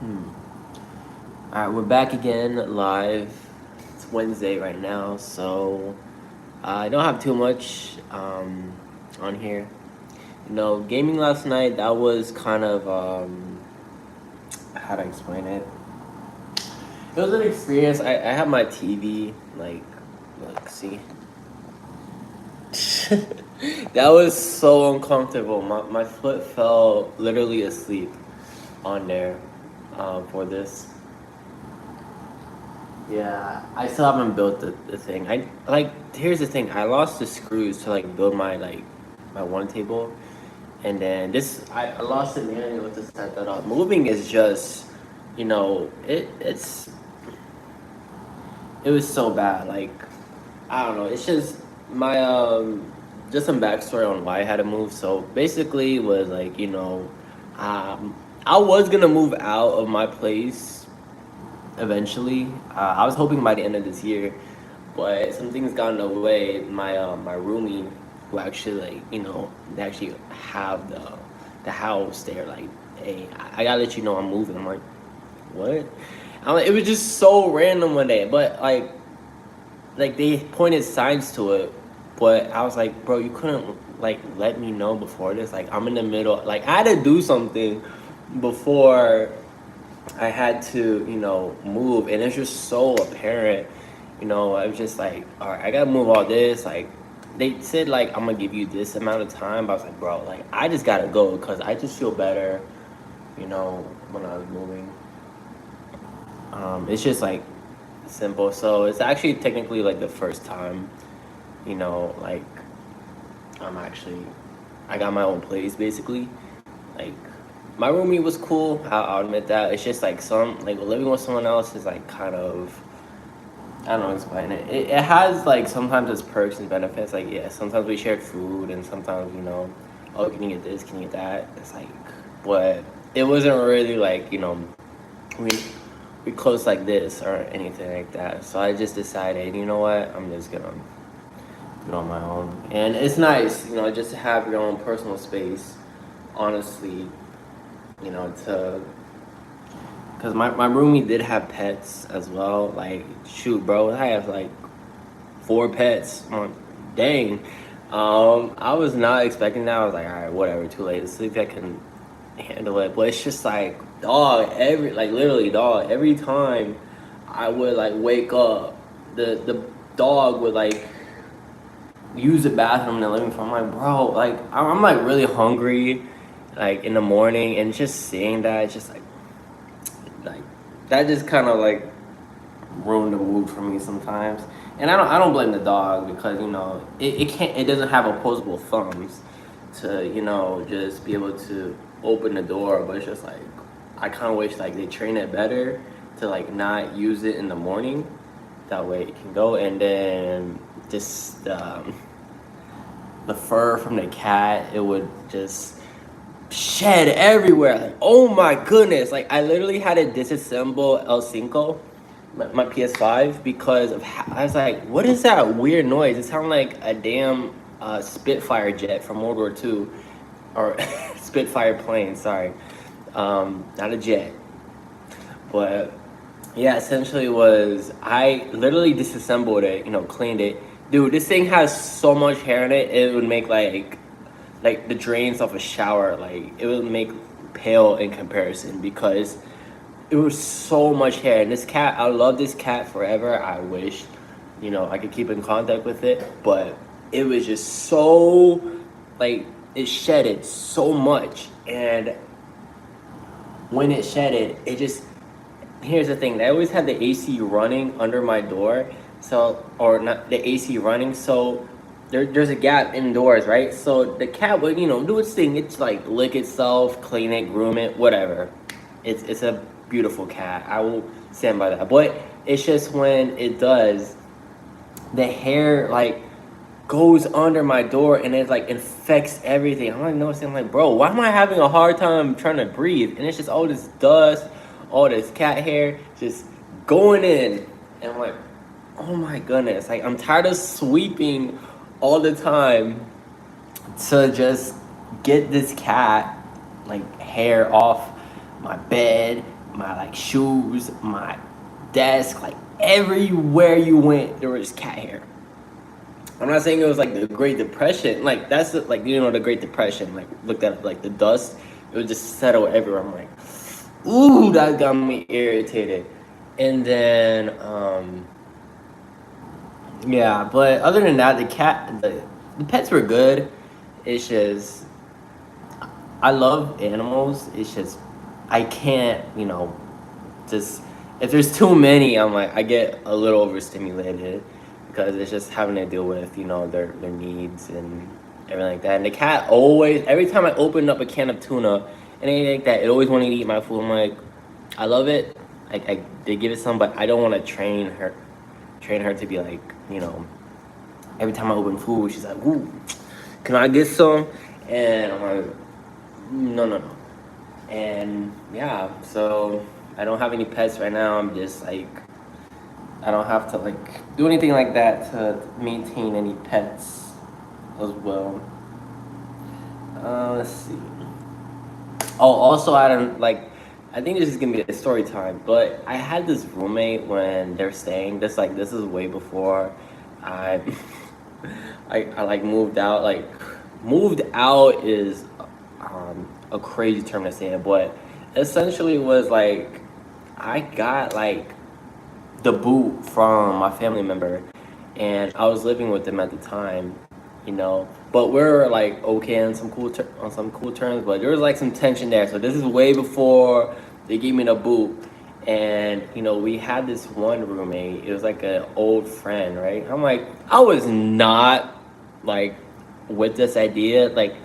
All right, we're back again live. It's Wednesday right now, so I don't have too much on here. Gaming last night, that was kind of how to explain it. It was an experience. I had my TV like, look, see. That was so uncomfortable. My foot fell literally asleep on there for this. Yeah, I still haven't built the thing. I like here's the thing. I lost the screws to like build my one table, and then this I lost it manually to set that up. Moving is just, it was so bad. Like I don't know. It's just my just some backstory on why I had to move. So basically, it was like um, I was gonna move out of my place eventually. I was hoping by the end of this year, but some things got in the way. My roomie, who actually they actually have the house. They're like, hey, I gotta let you know I'm moving. I'm like, what? It was just so random one day, but like they pointed signs to it, but I was like, bro, you couldn't like let me know before this. Like I'm in the middle. Like I had to do something before I had to, move, and it's just so apparent. I was just like, all right, I gotta move all this. Like, they said like I'm gonna give you this amount of time, but I was like, bro, like I just gotta go because I just feel better, when I was moving. It's just like simple. So it's actually technically like the first time, like I'm actually I got my own place basically. Like my roomie was cool. I'll admit that. It's just like some like living with someone else is like kind of I don't know how to explain it. It has like sometimes its perks and benefits. Like yeah, sometimes we shared food and sometimes oh can you get this, can you get that? It's like but it wasn't really like we we close like this or anything like that. So I just decided you know what I'm just gonna do it on my own. And it's nice just to have your own personal space. Honestly, to because my roomie did have pets as well. Like, shoot, bro, I have like four pets. Dang. I was not expecting that. I was like, all right, whatever, too late to sleep. I can handle it. But it's just like, dog, literally, dog, every time I would like wake up, the dog would like use the bathroom in the living room. I'm like, bro, like, I'm like really hungry, like in the morning, and just seeing that, it's just like that just kind of like ruined the mood for me sometimes. And I don't blame the dog because it doesn't have opposable thumbs to just be able to open the door, but it's just like I kind of wish like they train it better to like not use it in the morning. That way it can go, and then just the fur from the cat, it would just shed everywhere. Like, oh my goodness! Like, I literally had to disassemble El Cinco, my PS5, because of I was like, what is that weird noise? It sounded like a damn Spitfire jet from World War II, or Spitfire plane. Sorry, not a jet, but yeah, essentially was I literally disassembled it, cleaned it. Dude, this thing has so much hair in it, it would make like the drains of a shower, like it would make pale in comparison because it was so much hair. And this cat, I love this cat forever. I wish, I could keep in contact with it, but it was just so like it shedded so much, and when it shedded, it just here's the thing. I always had the AC running under my door, so or not the AC running, so there's a gap indoors, right? So the cat would do its thing. It's like lick itself, clean it, groom it, whatever. It's a beautiful cat. I will stand by that. But it's just when it does, the hair like goes under my door and it like infects everything. I'm like noticing, I'm like, bro, why am I having a hard time trying to breathe? And it's just all this dust, all this cat hair just going in. And I'm like, oh my goodness. Like I'm tired of sweeping all the time to just get this cat like hair off my bed, my like shoes, my desk, like everywhere you went, there was cat hair. I'm not saying it was like the Great Depression. Like that's the, like the Great Depression. Like looked at like the dust, it would just settle everywhere. I'm like, ooh, that got me irritated. And then yeah, but other than that, the pets were good. It's just I love animals. It's just I can't, just if there's too many, I'm like I get a little overstimulated because it's just having to deal with their needs and everything like that. And the cat always, every time I open up a can of tuna and anything like that, it always wanted to eat my food. I'm like, I love it. I did give it some, but I don't want to train her to be like, every time I open food, she's like, ooh, can I get some? And I'm like, no, no, no. And yeah, so I don't have any pets right now. I'm just like, I don't have to like do anything like that to maintain any pets as well. Let's see. Oh, also I don't like. I think this is gonna be a story time, but I had this roommate when they're staying. This is way before I I like moved out. Like moved out is a crazy term to say, but essentially it was like I got like the boot from my family member, and I was living with them at the time, But we're like okay on some cool terms, but there was like some tension there. So this is way before they gave me the boot, and we had this one roommate. It was like an old friend, right? I'm like, I was not like with this idea, like.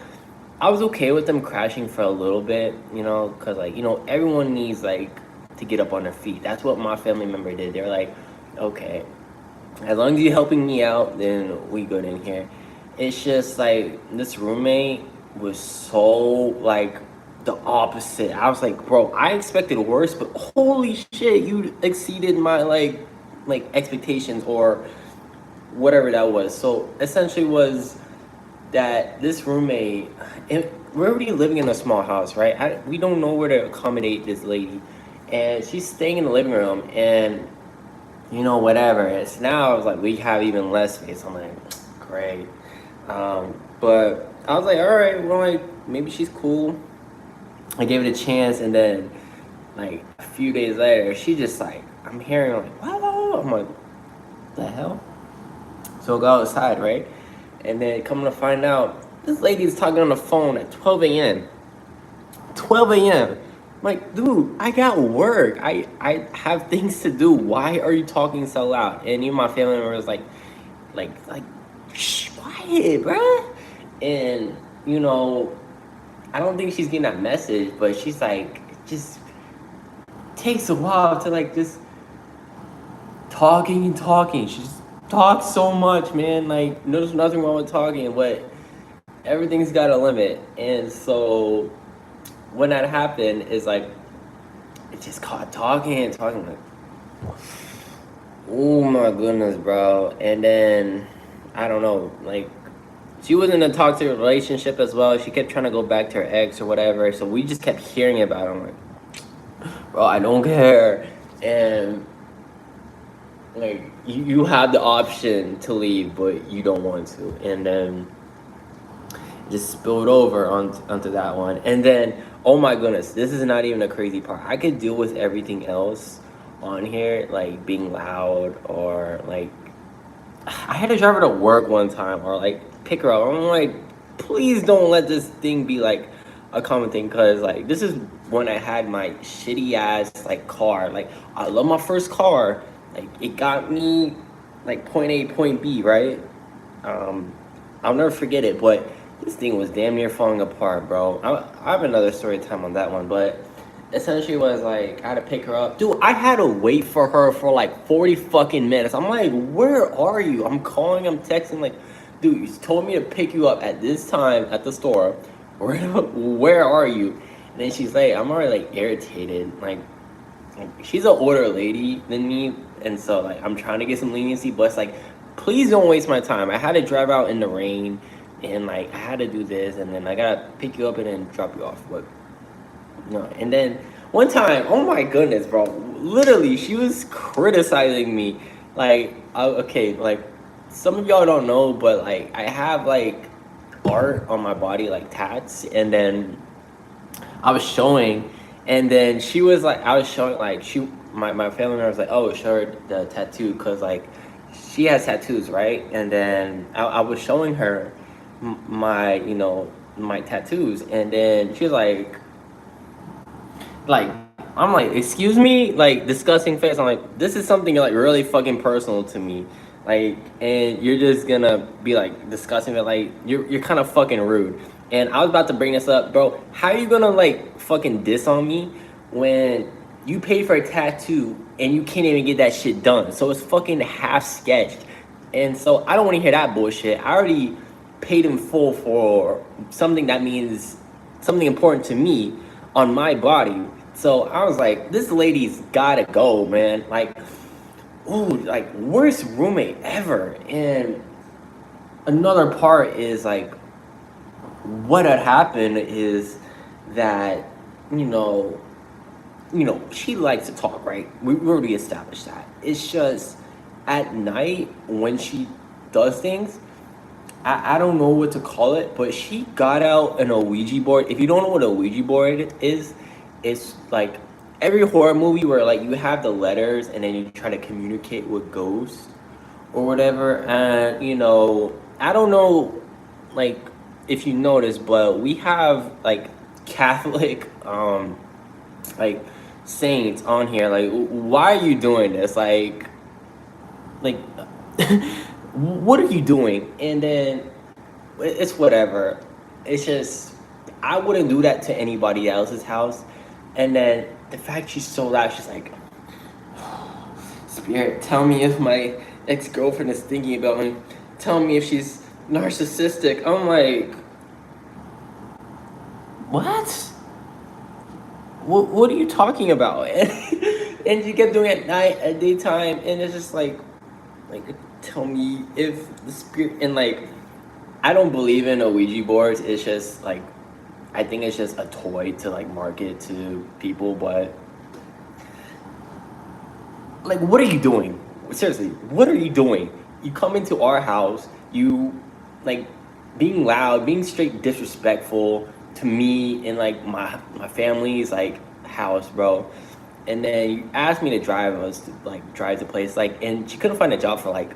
I was okay with them crashing for a little bit, because like everyone needs like to get up on their feet. That's what my family member did. They're like, okay, as long as you're helping me out, then we good in here. It's just like this roommate was so like the opposite. I was like, bro, I expected worse, but holy shit, you exceeded my like expectations or whatever that was. So essentially was that this roommate, and we're already living in a small house, right? We don't know where to accommodate this lady, and she's staying in the living room, and whatever. It's now I was like, we have even less space. I'm like, great, but I was like, all right, well, like maybe she's cool. I gave it a chance, and then like a few days later, she just like I'm hearing like, wow. I'm like, the hell? So I go outside, right? And then coming to find out, this lady is talking on the phone at 12 a.m. 12 a.m. I'm like, dude, I got work. I have things to do. Why are you talking so loud? And even my family member was like, shh, quiet, bruh. And, I don't think she's getting that message, but she's like, it just takes a while to like just talking and talking. She just talks so much, man. Like, there's nothing wrong with talking, but everything's got a limit. And so when that happened, it's like it just caught talking and talking like, oh my goodness, bro. And then I don't know, like she was in a toxic relationship as well. She kept trying to go back to her ex or whatever. So we just kept hearing about it. I'm like, bro, I don't care. And like you have the option to leave, but you don't want to. And then just spilled over onto that one. And then, oh my goodness, this is not even a crazy part. I could deal with everything else on here, like being loud or like I had to drive her to work one time or like pick her up. I'm like, please don't let this thing be like a common thing, because like this is when I had my shitty ass like car. Like I love my first car. Like it got me like point A, point B, right? I'll never forget it, but this thing was damn near falling apart, bro. I have another story time on that one, but essentially was like I had to pick her up. Dude, I had to wait for her for like 40 fucking minutes. I'm like, where are you? I'm calling, I'm texting, like, dude, you told me to pick you up at this time at the store. Where are you? And then she's like, I'm already like irritated. Like she's an older lady than me, and so like I'm trying to get some leniency, but it's like, please don't waste my time. I had to drive out in the rain, and like I had to do this, and then I gotta pick you up and then drop you off. But and then one time, oh my goodness, bro. Literally, she was criticizing me. Like, okay, like some of y'all don't know, but like I have like art on my body, like tats, and then I was showing, and then she was like, I was showing like my family member was like, oh, show her the tattoo, cause like she has tattoos, right? And then I was showing her my, my tattoos, and then she was like I'm like, excuse me, like disgusting face. I'm like, this is something like really fucking personal to me, like, and you're just gonna be like disgusting, but like you're kind of fucking rude. And I was about to bring this up, bro. How are you gonna like fucking diss on me when you paid for a tattoo and you can't even get that shit done? So it's fucking half sketched, and so I don't want to hear that bullshit. I already paid in full for something that means something important to me on my body. So I was like, this lady's gotta go, man. Like, ooh, like worst roommate ever. And another part is like, what had happened is that, you know, she likes to talk, right? We already established that. It's just at night when she does things, I don't know what to call it, but she got out an Ouija board. If you don't know what a Ouija board is, it's like every horror movie where like you have the letters and then you try to communicate with ghosts or whatever. And I don't know, like if you notice, but we have like Catholic like saints on here. Like, why are you doing this? Like what are you doing? And then it's whatever. It's just I wouldn't do that to anybody else's house. And then the fact she's so loud, she's like, Spirit, tell me if my ex-girlfriend is thinking about me. Tell me if she's narcissistic. I'm like, what? What are you talking about? And you kept doing it at night, at daytime, and it's just like tell me if the spirit. And like I don't believe in Ouija boards. It's just like I think it's just a toy to like market to people. But like, what are you doing? Seriously, what are you doing? You come into our house, you like being loud, being straight disrespectful to me and like my family's like house, bro. And then you asked me to drive us to like drive the place, like, and she couldn't find a job for like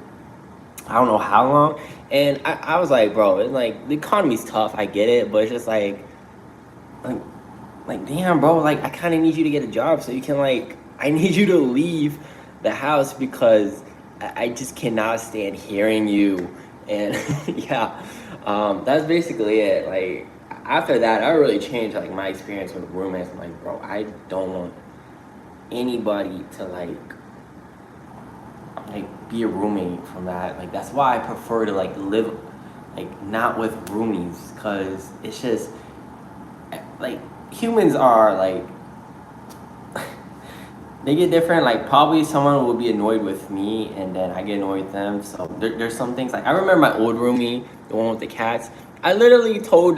I don't know how long. And I was like, bro, it's like the economy's tough, I get it, but it's just like like damn, bro, like I kind of need you to get a job so you can like I need you to leave the house because I just cannot stand hearing you. And yeah, that's basically it. Like after that, I really changed like my experience with roommates. I'm like, bro, I don't want anybody to like be a roommate from that. Like that's why I prefer to like live like not with roomies, because it's just like humans are like they get different. Like probably someone will be annoyed with me and then I get annoyed with them. So there's some things like I remember my old roomie, the one with the cats. I literally told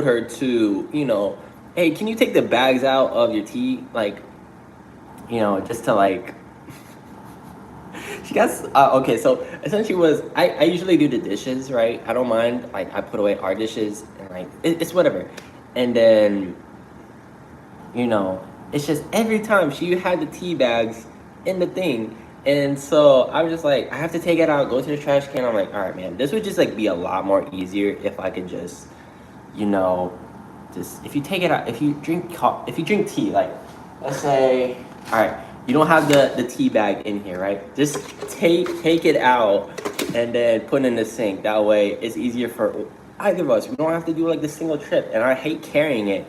her to, hey, can you take the bags out of your tea? Like, just to like she got okay, so essentially was I usually do the dishes, right? I don't mind, like I put away our dishes and like it's whatever. And then it's just every time she had the tea bags in the thing. And so I was just like, I have to take it out, go to the trash can. I'm like, all right, man, this would just like be a lot more easier if I could just just if you take it out, if you drink tea, like let's say, all right, you don't have the tea bag in here, right? Just take it out and then put it in the sink. That way it's easier for either of us. We don't have to do like this single trip. And I hate carrying it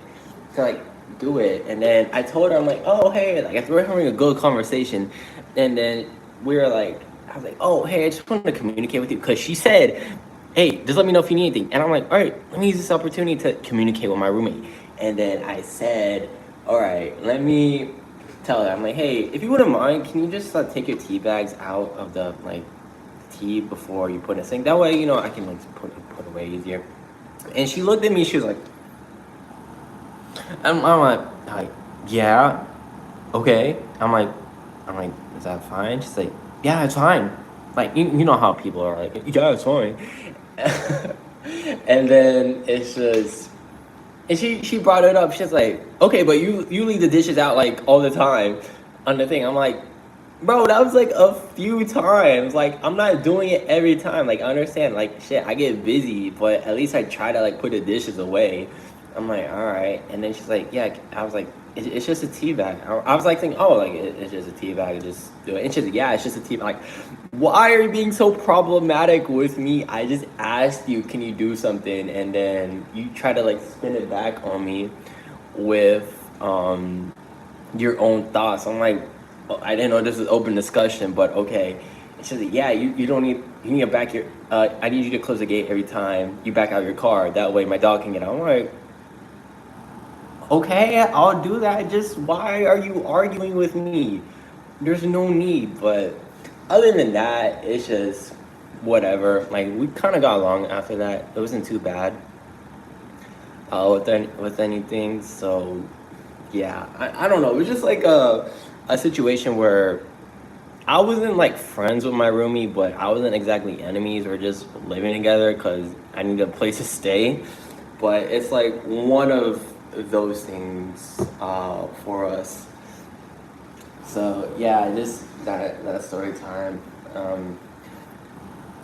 to like do it. And then I told her, I'm like, oh hey, like if we're having a good conversation, and then we were like, I was like, oh hey, I just wanted to communicate with you, because she said, hey, just let me know if you need anything. And I'm like, all right, let me use this opportunity to communicate with my roommate. And then I said, all right, let me tell her, I'm like, hey, if you wouldn't mind, can you just take your tea bags out of the like tea before you put in a sink? That way, I can like put away easier. And she looked at me, she was like, I'm like, yeah, okay. I'm like, is that fine? She's like, yeah, it's fine. Like, you know how people are like, yeah, it's fine. And then it's just, and she brought it up. She's like, okay, but you leave the dishes out like all the time on the thing. I'm like, bro, that was like a few times. Like, I'm not doing it every time. Like, I understand. Like, shit, I get busy, but at least I try to like put the dishes away. I'm like, all right. And then she's like, yeah. I was like, it's just a tea bag. I was like thinking, oh, like it's just a tea bag. Just do it. And she's like, yeah, it's just a tea bag. Like, why are you being so problematic with me? I just asked you, can you do something? And then you try to like spin it back on me with your own thoughts. I'm like, oh, I didn't know this was open discussion, but okay. And she's like, yeah, you don't need, you need to back your, I need you to close the gate every time you back out your car. That way my dog can get out. I'm like, okay, I'll do that. Just why are you arguing with me? There's no need. But other than that, it's just whatever. Like we kind of got along after that. It wasn't too bad with anything. So yeah, I don't know. It was just like a situation where I wasn't like friends with my roomie, but I wasn't exactly enemies or just living together because I needed a place to stay. But it's like one of those things for us. So yeah, just that story time. Um,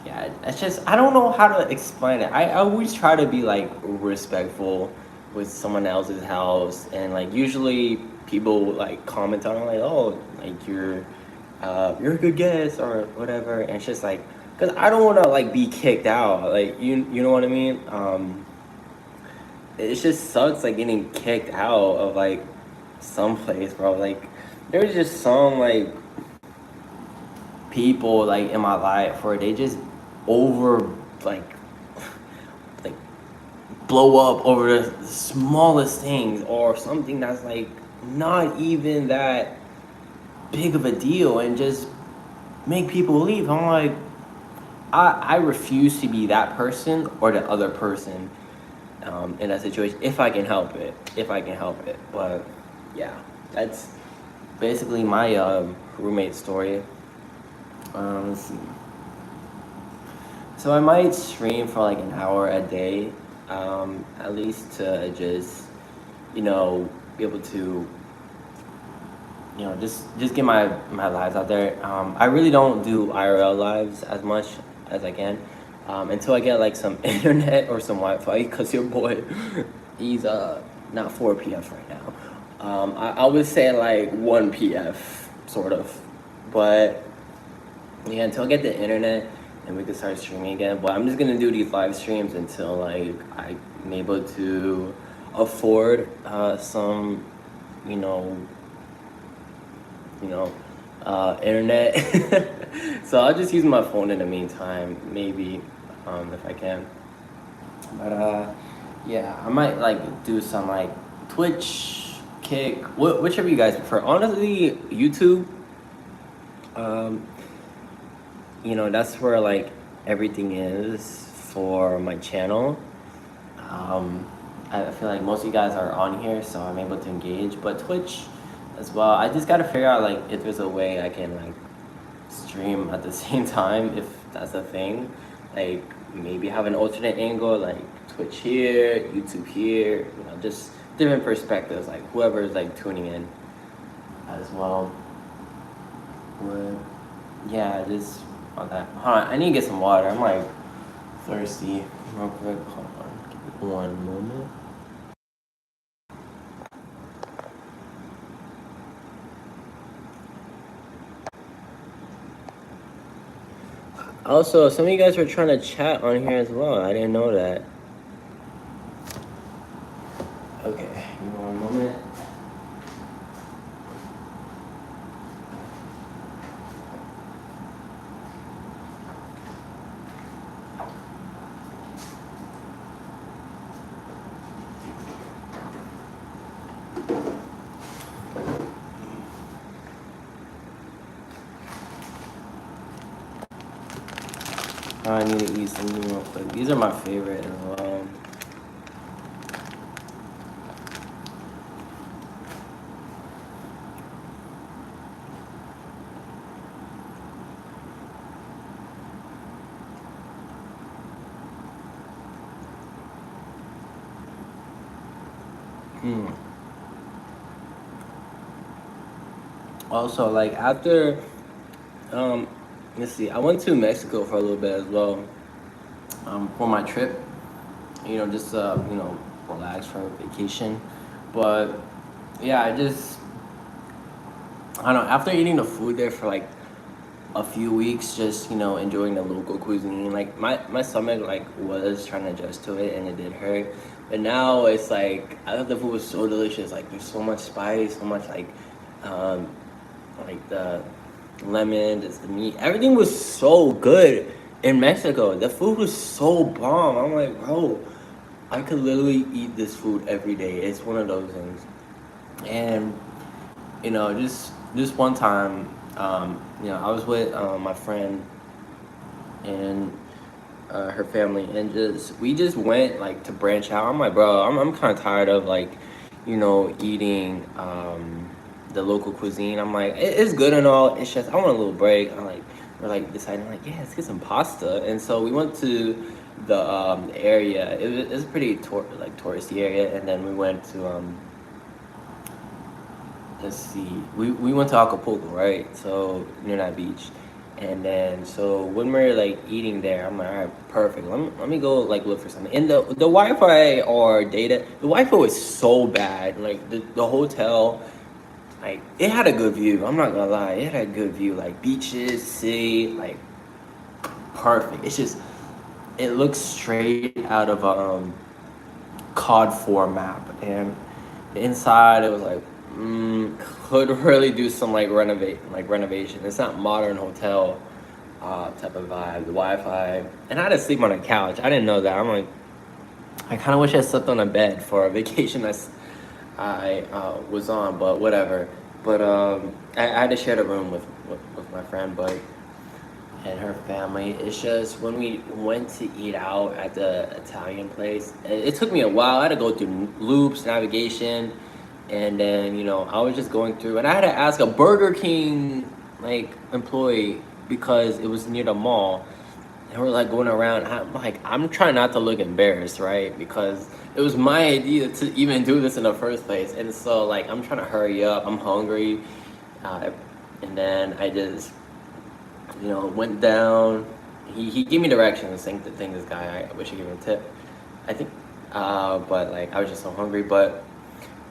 yeah, it's just I don't know how to explain it. I always try to be like respectful with someone else's house, and like usually people like comment on it like, oh, like you're a good guest or whatever, and it's just like because I don't want to like be kicked out, like you know what I mean. It just sucks like getting kicked out of like someplace, bro. Like there's just some like people like in my life where they just over like like blow up over the smallest things or something that's like not even that big of a deal and just make people leave. I'm like, I refuse to be that person or the other person in that situation if I can help it. If I can help it. But yeah, that's basically my roommate story. Let's see. So I might stream for like an hour a day, at least to just, be able to, just get my lives out there. I really don't do IRL lives as much as I can, until I get like some internet or some Wi-Fi. Cause your boy, he's not 4 p.m. right now. I would say like 1 p.m. sort of, but yeah, until I get the internet and we can start streaming again. But I'm just gonna do these live streams until like I'm able to afford some, you know, internet. So I'll just use my phone in the meantime, maybe, if I can. But yeah, I might like do some like Twitch, Kick, whichever you guys prefer. Honestly, YouTube. Um, that's where like everything is for my channel. I feel like most of you guys are on here, so I'm able to engage. But Twitch as well. I just gotta figure out like if there's a way I can like stream at the same time, if that's a thing. Like maybe have an alternate angle, like Twitch here, YouTube here. Just different perspectives. Like whoever's like tuning in as well. But yeah, just on that. Hold on, I need to get some water. I'm like thirsty. Real quick. Hold on. Give me one moment. Also, some of you guys were trying to chat on here as well. I didn't know that. Okay, give me one moment. I need to eat something real quick. These are my favorite as well. Mm. Also, like after, um, let's see, I went to Mexico for a little bit as well, for my trip. Just relax for a vacation. But yeah, I don't know. After eating the food there for like a few weeks, just enjoying the local cuisine. Like my stomach like was trying to adjust to it, and it did hurt. But now it's like I thought the food was so delicious. Like there's so much spice, so much um, like the lemon, just the meat. Everything was so good in Mexico. The food was so bomb. I'm like, bro, I could literally eat this food every day. It's one of those things. And just one time, I was with my friend and her family, and just we just went like to branch out. I'm like, bro, I'm kind of tired of like, eating the local cuisine. I'm like, it's good and all. It's just I want a little break. We're like deciding like, yeah, let's get some pasta. And so we went to the area. It was a pretty touristy area, and then we went to let's see, we went to Acapulco, right? So near that beach. And then so when we're like eating there, I'm like, all right, perfect. Let me go like look for something. And the Wi-Fi or data, the Wi-Fi was so bad. Like the hotel, like it had a good view. I'm not gonna lie, it had a good view. Like beaches, sea, like perfect. It's just it looks straight out of a COD 4 map, and the inside it was like could really do some like renovation. It's not modern hotel type of vibe. The Wi-Fi, and I had to sleep on a couch. I didn't know that. I'm like, I kind of wish I slept on a bed for a vacation I was on, but whatever. But I had to share the room with my friend, but and her family. It's just when we went to eat out at the Italian place, it took me a while. I had to go through loops, navigation, and then I was just going through, and I had to ask a Burger King like employee because it was near the mall, and we're like going around. I'm like, I'm trying not to look embarrassed, right? Because it was my idea to even do this in the first place, and so like I'm trying to hurry up. I'm hungry, uh, and then I just went down. He gave me directions. Thank this guy. I wish he gave me a tip. I think, but like I was just so hungry. But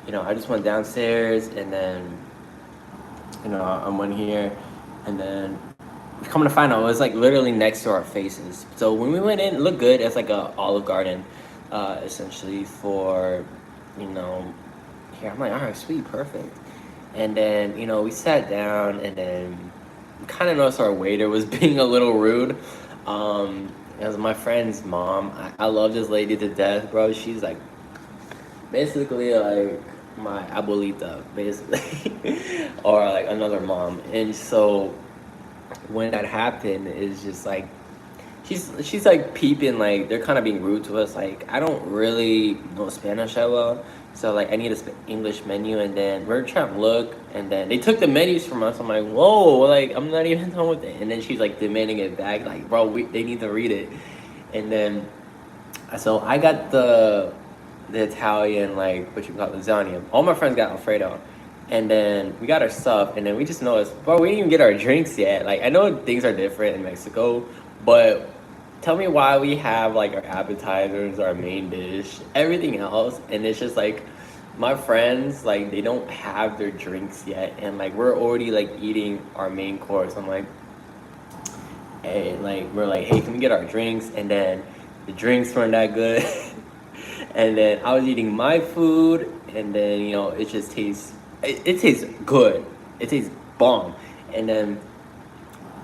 I just went downstairs, and then I went here, and then coming to find out, it was like literally next to our faces. So when we went in, it looked good. It's like a Olive Garden, essentially for you know here. I'm like, all right, sweet, perfect. And then we sat down, and then kind of noticed our waiter was being a little rude. It was my friend's mom. I love this lady to death, bro. She's like basically like my abuelita, basically, or like another mom. And so when that happened, it's just like she's like peeping, like they're kind of being rude to us. Like I don't really know Spanish that well, so like I need a English menu, and then we're trying to look, and then they took the menus from us. I'm like, whoa, like I'm not even done with it, and then she's like demanding it back, like bro, they need to read it, and then so I got the Italian, like what you call lasagna. All my friends got Alfredo. And then we got our stuff, and then we just noticed, bro, we didn't even get our drinks yet. Like I know things are different in Mexico, but tell me why we have like our appetizers, our main dish, everything else, and it's just like my friends like they don't have their drinks yet, and like we're already like eating our main course. I'm like, hey, like we're like, hey, can we get our drinks? And then the drinks weren't that good. And then I was eating my food, and then it just it tastes good. It tastes bomb. And then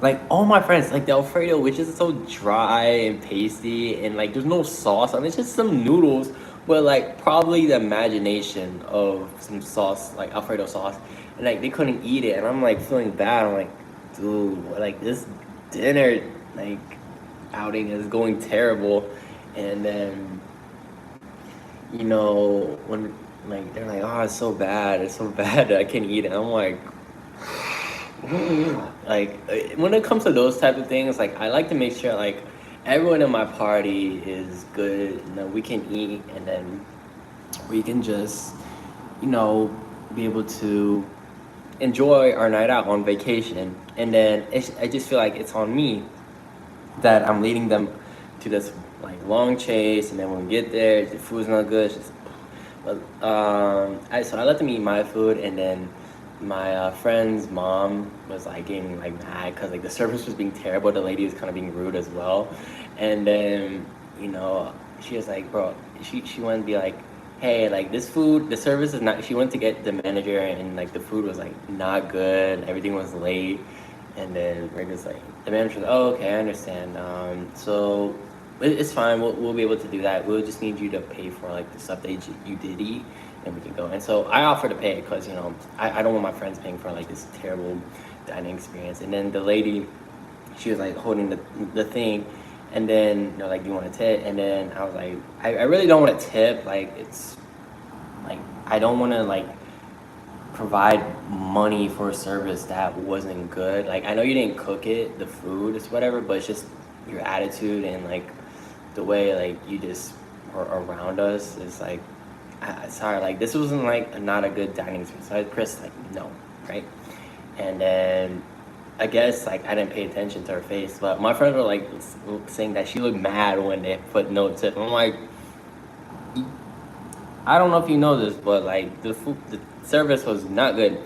like all my friends like the Alfredo, which is so dry and pasty, and like there's no sauce on it. It's just some noodles, but like probably the imagination of some sauce, like Alfredo sauce, and like they couldn't eat it, and I'm like feeling bad. I'm like, dude, like this dinner like outing is going terrible. And then when like they're like, oh, it's so bad that I can't eat it. I'm like, like when it comes to those type of things, like I like to make sure like everyone in my party is good, and then we can eat, and then we can just you know, be able to enjoy our night out on vacation. And then I just feel like it's on me that I'm leading them to this like long chase, and then when we get there, the food's not good. It's just, but so I let them eat my food, and then my friend's mom was like getting like mad because like the service was being terrible. The lady was kind of being rude as well, and then you know she was like, bro, she wanted to be like, hey, like this food, the service is not. She went to get the manager, and like the food was like not good. Everything was late, and then Rick was like, the manager was, oh, okay, I understand. So it's fine. We'll be able to do that. We'll just need you to pay for like the stuff that you did eat, and we can go. And so I offered to pay because you know I don't want my friends paying for like this terrible dining experience. And then the lady, she was like holding the thing, and then you know like, do you want a tip? And then I was like, I really don't want a tip. Like it's like I don't want to like provide money for a service that wasn't good. Like I know you didn't cook it, the food is whatever, but it's just your attitude and like the way like you just were around us is like, sorry, like this wasn't like not a good dining experience. So I pressed like no, right? And then I guess like I didn't pay attention to her face, but my friends were like saying that she looked mad when they put no tip. I'm like, I don't know if you know this, but like the service was not good.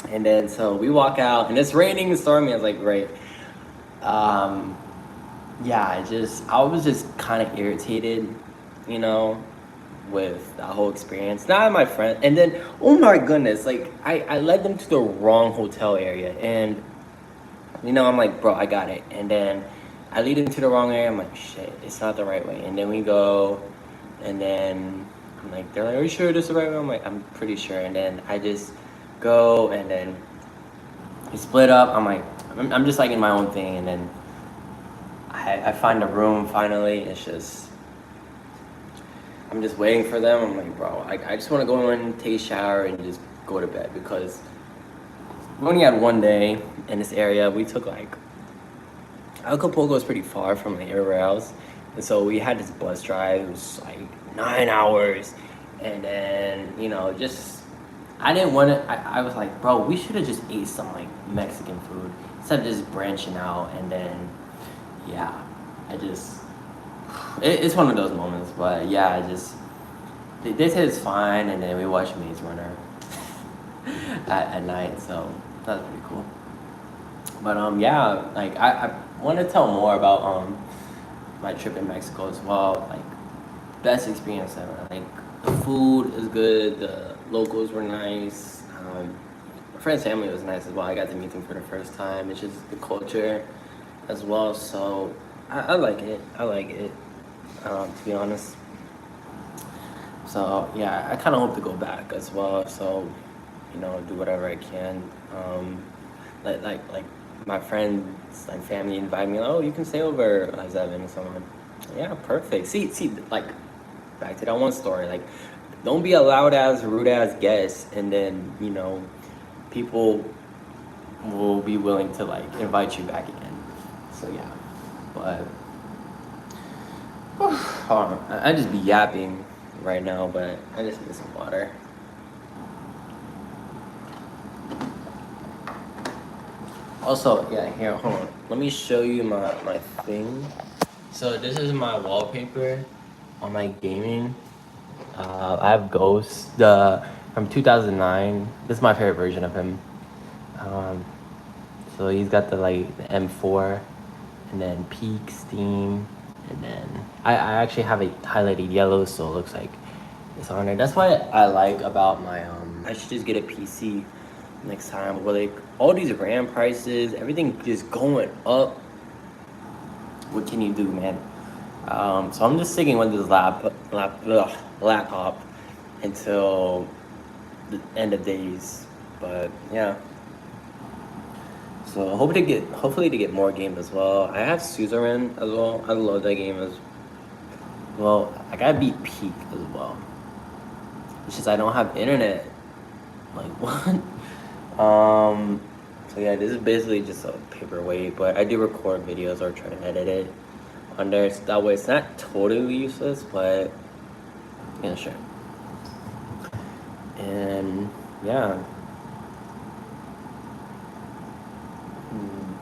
And then so we walk out, and it's raining and stormy. I was like, great. Um, yeah, I was just kind of irritated, you know, with the whole experience. Not my friend, and then oh my goodness, like I led them to the wrong hotel area, and you know I'm like, bro, I got it. And then I lead them to the wrong area. I'm like, shit, it's not the right way. And then we go, and then I'm like, they're like, are you sure this is the right way? I'm like, I'm pretty sure. And then I just go, and then we split up. I'm like, I'm just like in my own thing, and then I find a room finally. It's just, I'm just waiting for them. I'm like, bro, I just want to go in, take a shower, and just go to bed because we only had one day in this area. We took like, Acapulco is pretty far from like everywhere else. And so we had this bus drive. It was like 9 hours. And then, you know, just, I didn't want to, I was like, bro, we should have just ate some like Mexican food instead of just branching out. And then, yeah, it's one of those moments. But yeah, they said it's fine. And then we watched Maze Runner at night. So that was pretty cool. But yeah, like I want to tell more about my trip in Mexico as well. Like best experience ever. Like the food is good, the locals were nice. My friend's family was nice as well. I got to meet them for the first time. It's just the culture as well. So I like it. I like it. To be honest. So yeah, I kind of hope to go back as well. So you know, do whatever I can. Like my friends and family invite me. Oh, you can stay over, Evan, and so on. Yeah, perfect. See, like back to that one story. Like, don't be a loud ass, rude ass guest, and then you know, people will be willing to like invite you back again. So yeah, but hold on, I just be yapping right now, but I just need some water. Also, yeah, here, hold on. Let me show you my thing. So this is my wallpaper on my gaming. I have Ghost, from 2009. This is my favorite version of him. Um, so he's got the M4, and then Peak, Steam, and then I actually have it highlighted yellow, so it looks like it's on there. That's what I like about my I should just get a PC next time. Where like all these RAM prices, everything just going up. What can you do, man? So I'm just sticking with this laptop until the end of days. But yeah. So hopefully to get more games as well. I have Suzerain as well. I love that game as well. I gotta beat Peak as well. It's just I don't have internet. Like what? So yeah, this is basically just a paperweight, but I do record videos or try to edit it on there, so that way it's not totally useless, but yeah, sure. And yeah. Hmm.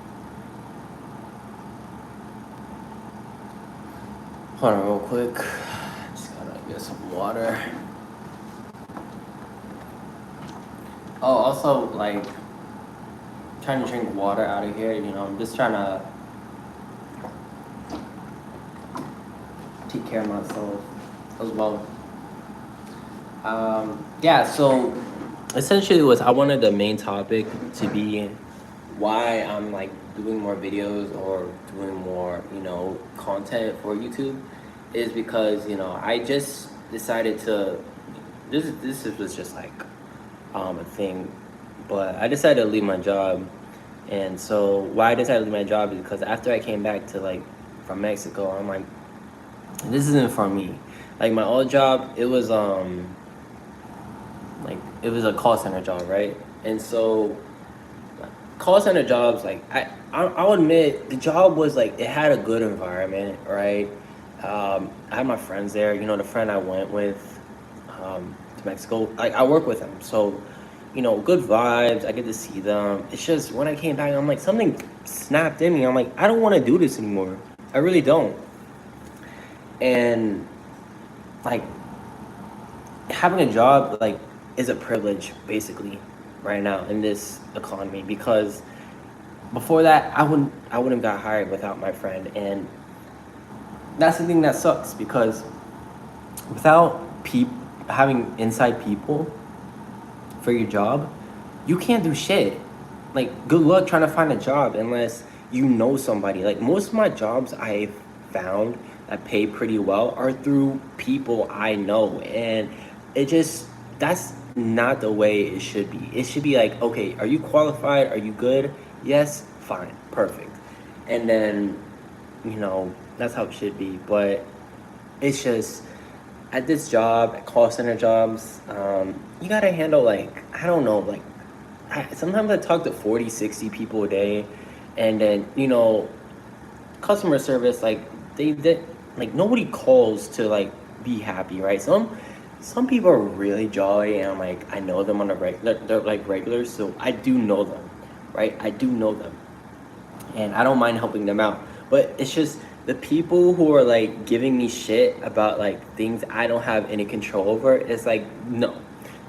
Hold on real quick. Just gotta get some water. Oh, also, like, trying to drink water out of here, I'm just trying to take care of myself as well. Yeah, so essentially was I wanted the main topic to be why I'm like doing more videos or doing more, content for YouTube is because, I just decided to was just like a thing, but I decided to leave my job. And so why I decided to leave my job is because after I came back to like from Mexico, I'm like, this isn't for me. Like my old job, it was like it was a call center job, right? And so call center jobs, like I'll admit the job was like it had a good environment, right? I had my friends there. The friend I went with to Mexico, I work with him, so good vibes. I get to see them. It's just when I came back, I'm like something snapped in me. I'm like I don't want to do this anymore. I really don't. And like having a job like is a privilege basically right now in this economy because before that I wouldn't have got hired without my friend. And that's the thing that sucks because without having inside people for your job, you can't do shit. Like good luck trying to find a job unless you know somebody. Like most of my jobs I've found that pay pretty well are through people I know. And it just that's not the way it should be. It should be like, okay, are you qualified? Are you good? Yes, fine, perfect. And then, that's how it should be. But it's just at this job, at call center jobs, you gotta handle like, I don't know, like sometimes I talk to 40, 60 people a day. And then, customer service, like they like nobody calls to like be happy, right? Some people are really jolly, and I'm like I know them on a regular, they're like regulars, so I do know them, right? I do know them, and I don't mind helping them out. But it's just the people who are like giving me shit about like things I don't have any control over. It's like no,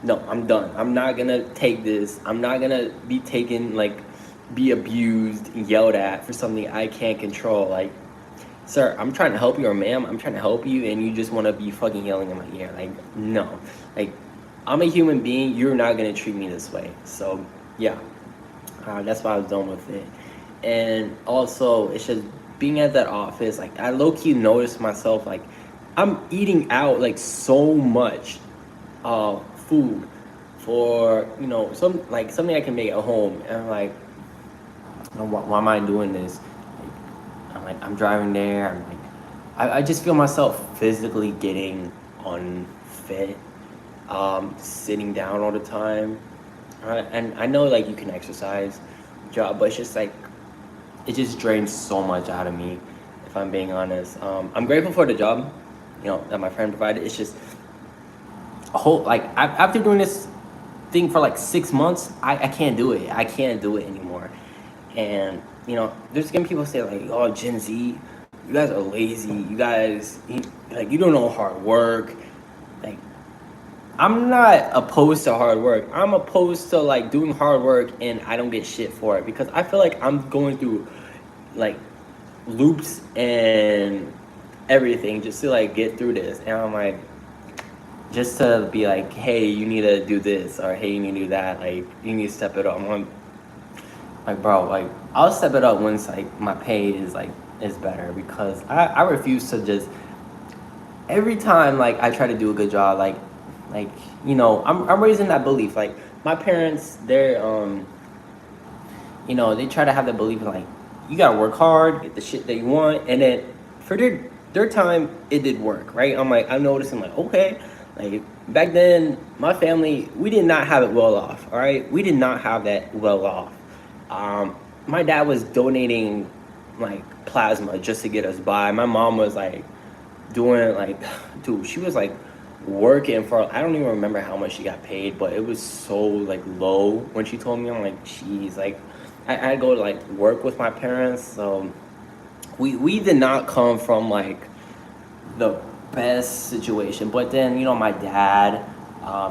no, I'm done. I'm not gonna take this. I'm not gonna be taken like be abused, yelled at for something I can't control. Like, sir, I'm trying to help you, or ma'am, I'm trying to help you, and you just want to be fucking yelling in my ear. Like, no. Like, I'm a human being. You're not gonna treat me this way. So, yeah, that's why I was done with it. And also, it's just being at that office. Like, I low key noticed myself. Like, I'm eating out like so much, food for something I can make at home, and I'm like, why am I doing this? I'm driving there. I'm like, I just feel myself physically getting unfit, sitting down all the time. And I know like you can exercise, job, but it's just like it just drains so much out of me. If I'm being honest, I'm grateful for the job, that my friend provided. It's just a whole like after doing this thing for like 6 months, I can't do it. I can't do it anymore. And there's gonna people say like, "Oh, Gen Z, you guys are lazy. You guys, like, you don't know hard work." Like, I'm not opposed to hard work. I'm opposed to like doing hard work and I don't get shit for it because I feel like I'm going through like loops and everything just to like get through this. And I'm like, just to be like, "Hey, you need to do this," or "Hey, you need to do that." Like, you need to step it up. I'm like, bro, like I'll step it up once like my pay is better because I refuse to just every time like I try to do a good job, like I'm raising that belief. Like my parents, they try to have the belief like you gotta work hard, get the shit that you want, and then for their time it did work, right? I'm noticing like, okay, like back then my family, we did not have it well off, all right? We did not have that well off. My dad was donating like plasma just to get us by. My mom was like doing like, dude, she was like working for, I don't even remember how much she got paid, but it was so like low when she told me. I'm like, geez, like I go to like work with my parents, so we did not come from like the best situation. But then, my dad,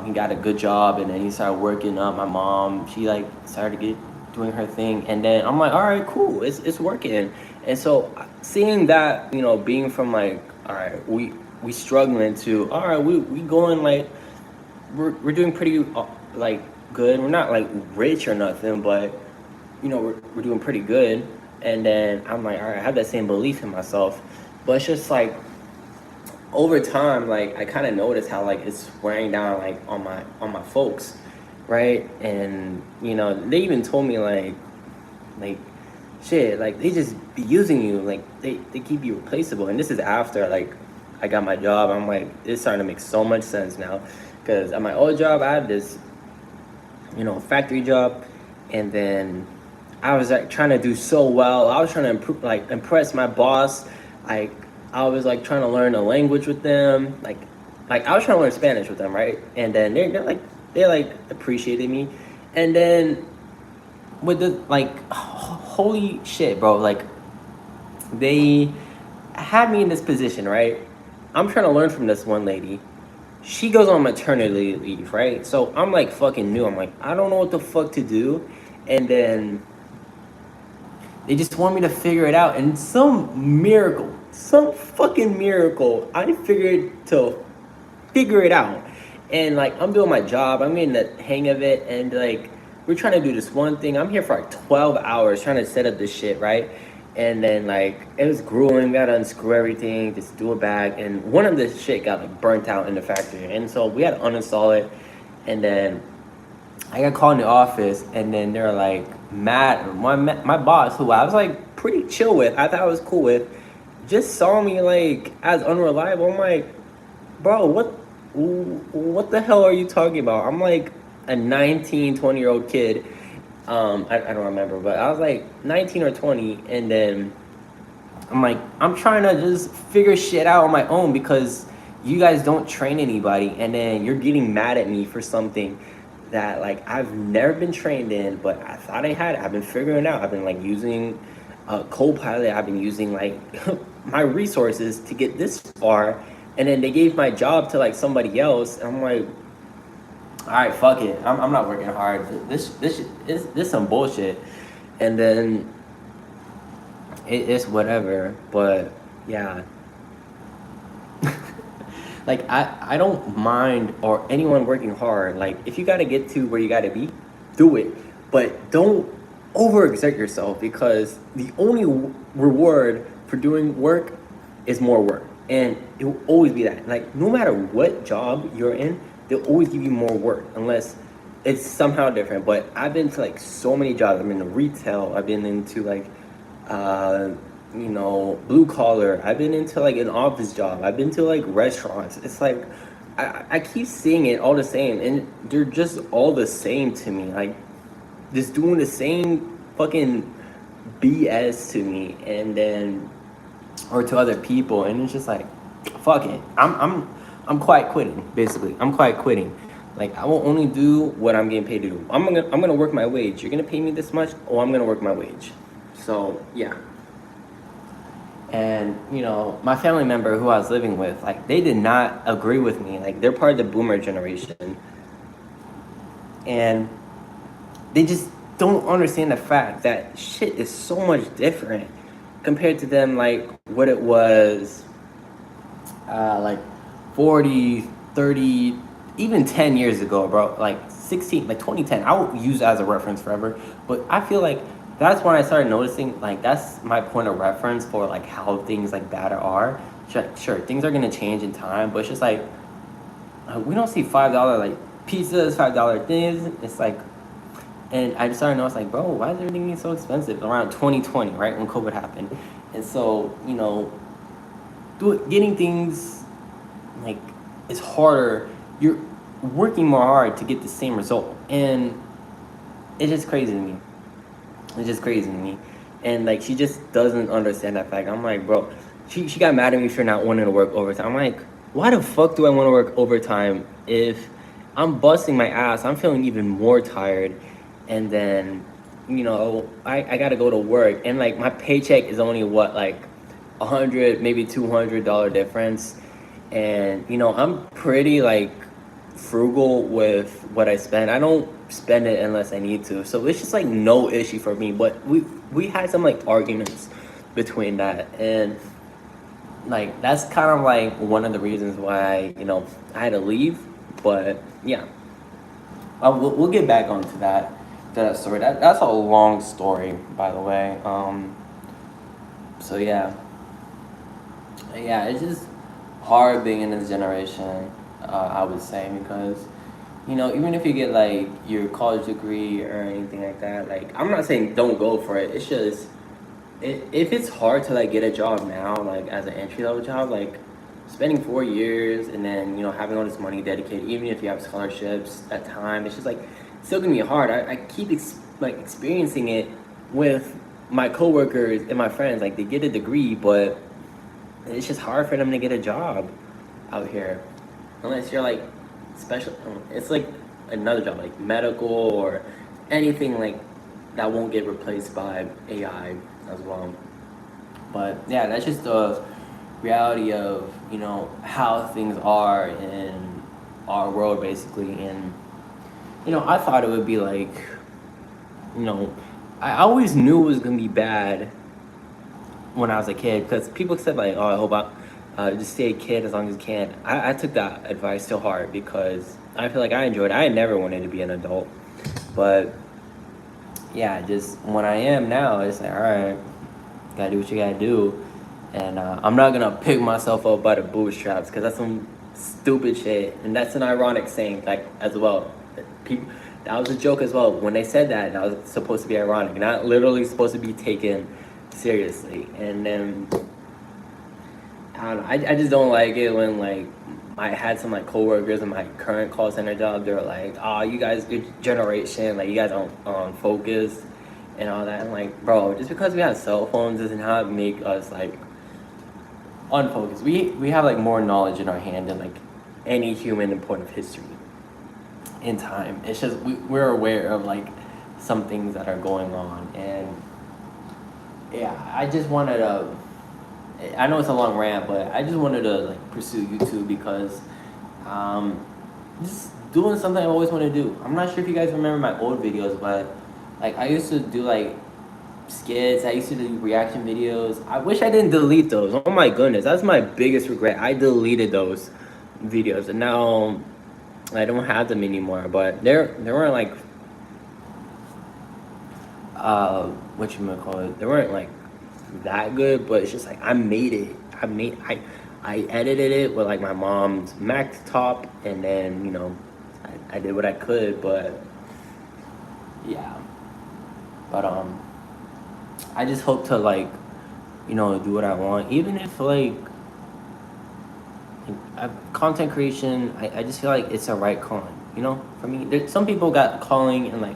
he got a good job, and then he started working up. My mom, she like started to get doing her thing, and then I'm like, all right, cool, it's working. And so seeing that, being from like, all right, we struggling to, all right, we going like, we're doing pretty like good. We're not like rich or nothing, but we're doing pretty good. And then I'm like, all right, I have that same belief in myself, but it's just like over time, like I kind of noticed how like it's wearing down like on my folks, right? And they even told me like shit, like they just be using you, like they keep you replaceable. And this is after like I got my job. I'm like, it's starting to make so much sense now, because at my old job I had this factory job, and then I was like trying to do so well. I was trying to improve, like impress my boss. Like I was like trying to learn a language with them. Like I was trying to learn Spanish with them, right? And then they appreciated me. And then with the like, holy shit, bro! Like they had me in this position, right? I'm trying to learn from this one lady. She goes on maternity leave, right? So I'm like fucking new. I'm like, I don't know what the fuck to do. And then they just want me to figure it out. And some fucking miracle, I figured to figure it out. And like, I'm doing my job. I'm getting the hang of it. And like, we're trying to do this one thing. I'm here for like 12 hours trying to set up this shit, right? And then like, it was grueling. We gotta unscrew everything, just do it back. And one of the shit got like burnt out in the factory. And so we had to uninstall it. And then I got called in the office, and then they're like, Matt, my boss, who I was like pretty chill with, I thought I was cool with, just saw me like as unreliable. I'm like, bro, what the hell are you talking about? I'm like a 19, 20-year-old kid. I don't remember, but I was like 19 or 20, and then I'm like, I'm trying to just figure shit out on my own because you guys don't train anybody, and then you're getting mad at me for something that like I've never been trained in, but I thought I had. I've been figuring it out. I've been like using Copilot. I've been using like my resources to get this far, and then they gave my job to like somebody else. And I'm like, all right, fuck it. I'm not working hard. This is some bullshit. And then it's whatever. But yeah. Like I don't mind or anyone working hard. Like if you gotta get to where you gotta be, do it. But don't overexert yourself, because the only reward for doing work is more work. And it will always be that. Like no matter what job you're in, they'll always give you more work unless it's somehow different. But I've been to like so many jobs. I've been to retail, I've been into like blue collar. I've been into like an office job. I've been to like restaurants. It's like I keep seeing it all the same, and they're just all the same to me. Like just doing the same fucking BS to me, and then or to other people, and it's just like, fuck it. I'm quite quitting. Basically, I'm quite quitting. Like I will only do what I'm getting paid to do. I'm gonna work my wage. You're gonna pay me this much, or I'm gonna work my wage. So yeah. And my family member who I was living with, like they did not agree with me. Like they're part of the boomer generation, and they just don't understand the fact that shit is so much different compared to them, like what it was like 40, 30, even 10 years ago, bro. Like 16, like 2010. I will use that as a reference forever, but I feel like that's when I started noticing, like that's my point of reference for like how things like that are. Sure, things are gonna change in time, but it's just like we don't see $5 like pizzas, $5 things. It's like, and I just started noticing, like, bro, why is everything getting so expensive around 2020, right when COVID happened? And so getting things like it's harder. You're working more hard to get the same result, and it's just crazy to me. It's just crazy to me. And like she just doesn't understand that fact. I'm like, bro, she got mad at me for not wanting to work overtime. I'm like, why the fuck do I want to work overtime if I'm busting my ass? I'm feeling even more tired, and then, I gotta go to work, and like my paycheck is only what, like 100, maybe $200 difference, and I'm pretty like frugal with what I spend. I don't spend it unless I need to, so it's just like no issue for me. But we had some like arguments between that, and like that's kind of like one of the reasons why I had to leave. But yeah, we'll get back onto that story. That's a long story, by the way. So yeah, it's just hard being in this generation. I would say, because even if you get like your college degree or anything like that, like I'm not saying don't go for it. It's just if it's hard to like get a job now, like as an entry level job, like spending 4 years and then having all this money dedicated, even if you have scholarships at time, it's just like still gonna be hard. I keep like experiencing it with my coworkers and my friends. Like they get a degree, but it's just hard for them to get a job out here unless you're like special. It's like another job, like medical or anything like that won't get replaced by AI as well. But yeah, that's just the reality of how things are in our world, basically. And I thought it would be like, I always knew it was gonna be bad when I was a kid, because people said like, oh, I hope I just stay a kid as long as you can. I took that advice to heart because I feel like I enjoyed it. I never wanted to be an adult, but yeah, just when I am now, it's like, all right, gotta do what you gotta do. And I'm not gonna pick myself up by the bootstraps, because that's some stupid shit. And that's an ironic saying, like, as well. People, that was a joke as well. When they said that was supposed to be ironic, not literally supposed to be taken seriously. And then I don't know, I just don't like it when like I had some like coworkers in my current call center job. They were like, "Oh, you guys, your generation, like you guys don't focus and all that." I'm like, bro, just because we have cell phones does not make us like unfocused. We have like more knowledge in our hand than like any human in point of history in time. It's just we're aware of like some things that are going on. And yeah, I just wanted to, I know it's a long rant, but I just wanted to like pursue YouTube because just doing something I always want to do. I'm not sure if you guys remember my old videos, but like I used to do like skits. I used to do reaction videos. I wish I didn't delete those. Oh my goodness, that's my biggest regret. I deleted those videos, and now I don't have them anymore. But they weren't like what you might call it. They weren't like that good, but it's just like I made it. I edited it with like my mom's Mac top, and then I did what I could. But yeah, but I just hope to like do what I want, even if like content creation. I just feel like it's a right calling. For me, some people got calling and like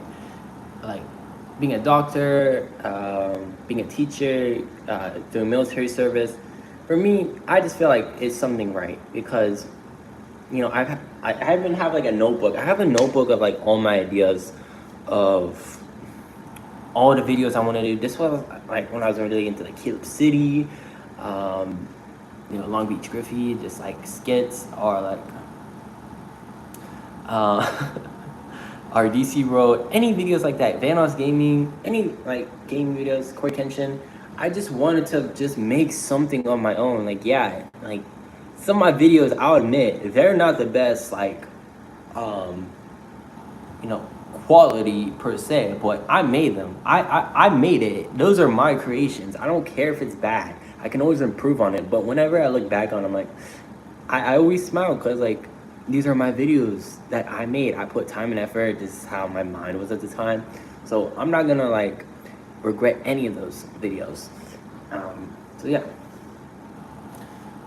being a doctor, being a teacher, doing military service. For me, I just feel like it's something right because, I even have like a notebook. I have a notebook of like all my ideas of all the videos I want to do. This was like when I was really into like Caleb City, Long Beach Griffey, just like skits or like RDC Road, any videos like that, Vanos Gaming, any like gaming videos, Core Tension. I just wanted to just make something on my own. Like, yeah, like some of my videos, I'll admit, they're not the best, like, quality per se, but I made them. I made it. Those are my creations. I don't care if it's bad. I can always improve on it. But whenever I look back on them, like, I always smile because, like, these are my videos that I made. I put time and effort. This is how my mind was at the time. So I'm not gonna like regret any of those videos. So yeah.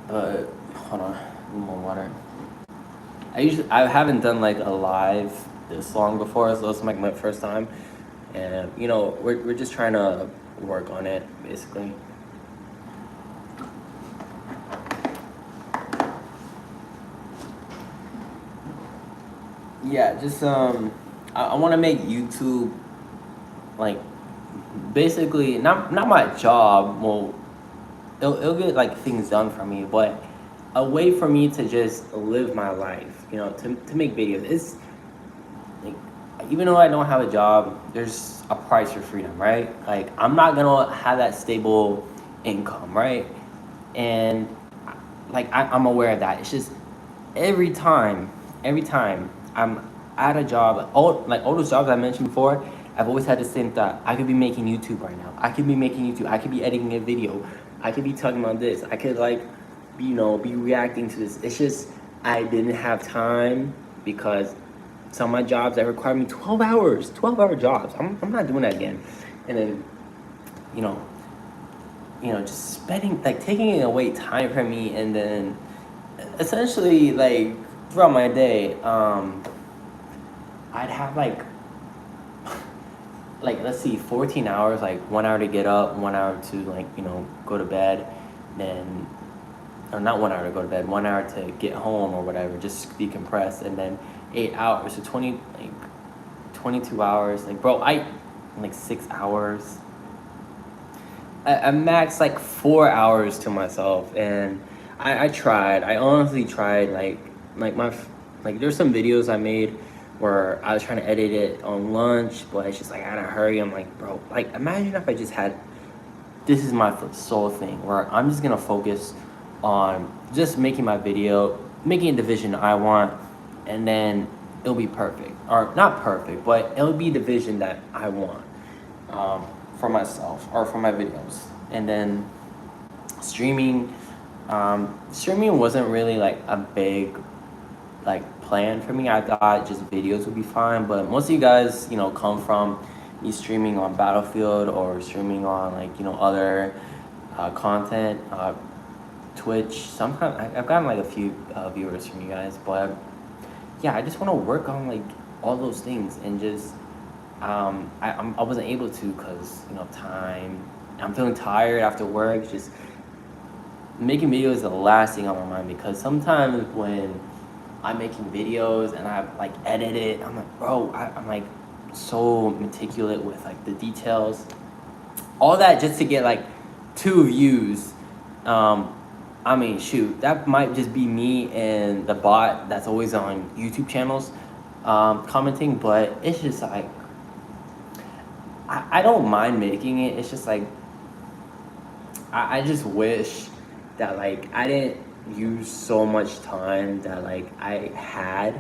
Hold on, need more water. I haven't done like a live this long before, so it's like my first time. And we're just trying to work on it basically. yeah, just I want to make YouTube like basically not my job. Well, it'll get like things done for me, but a way for me to just live my life. You know, to make videos. It's like even though I don't have a job, there's a price for freedom, right? Like I'm not gonna have that stable income, right? And like I'm aware of that. It's just every time I'm at a job, all those jobs I mentioned before, I've always had the same thought. I could be making YouTube right now. I could be making YouTube. I could be editing a video. I could be talking about this. I could like, be reacting to this. It's just I didn't have time because some of my jobs that require me 12 hours, 12-hour jobs. I'm not doing that again. And then, you know, just spending like taking away time from me, and then essentially like throughout my day, I'd have like let's see, 14 hours, like 1 hour to get up, 1 hour to like go to bed, then or not 1 hour to go to bed, 1 hour to get home or whatever, just decompress, and then 8 hours, so 22 hours. Like bro, I like 6 hours. I max like 4 hours to myself, and I tried. I honestly tried. Like there's some videos I made where I was trying to edit it on lunch, but it's just like I had to hurry. I'm like, bro, like imagine if I just had. This is my sole thing where I'm just gonna focus on just making my video, making it the vision I want, and then it'll be perfect, or not perfect, but it'll be the vision that I want. For myself or for my videos. And then streaming streaming wasn't really like a big like plan for me. I thought just videos would be fine, but most of you guys come from me streaming on Battlefield or streaming on like other content, Twitch. Sometimes I've gotten like a few viewers from you guys, but yeah, I just want to work on like all those things, and just I wasn't able to because time. I'm feeling tired after work. Just making videos is the last thing on my mind, because sometimes when I'm making videos and I like edit it, I'm like, bro, I'm like so meticulous with like the details, all that just to get like 2 views. I mean, shoot, that might just be me and the bot that's always on YouTube channels commenting, but it's just like I don't mind making it. It's just like I just wish that like I didn't use so much time that like I had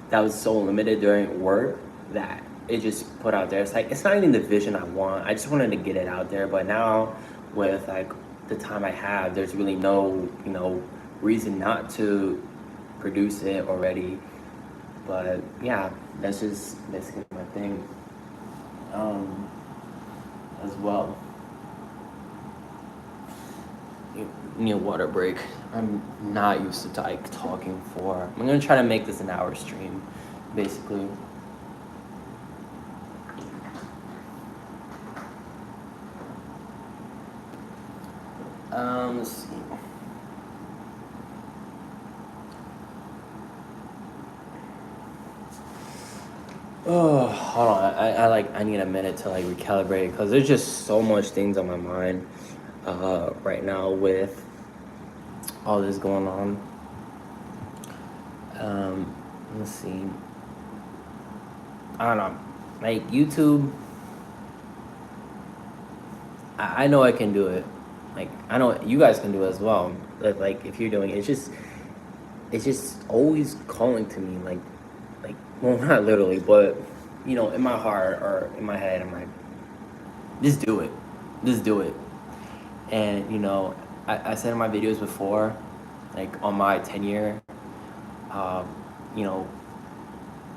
that was so limited during work, that it just put out there. It's like it's not even the vision I want. I just wanted to get it out there, but now with like the time I have, there's really no reason not to produce it already. But yeah, that's just basically my thing. As well. Need a water break. I'm not used to like talking for. I'm gonna try to make this an hour stream, basically. Let's see. Oh, hold on. I need a minute to like recalibrate, because there's just so much things on my mind right now with all this going on. Let's see. I don't know. Like YouTube, I know I can do it. Like I know you guys can do it as well. But, like if you're doing it, it's just always calling to me. Like well, not literally, but in my heart or in my head, I'm like, just do it, just do it. And I said in my videos before, like on my 10-year, you know,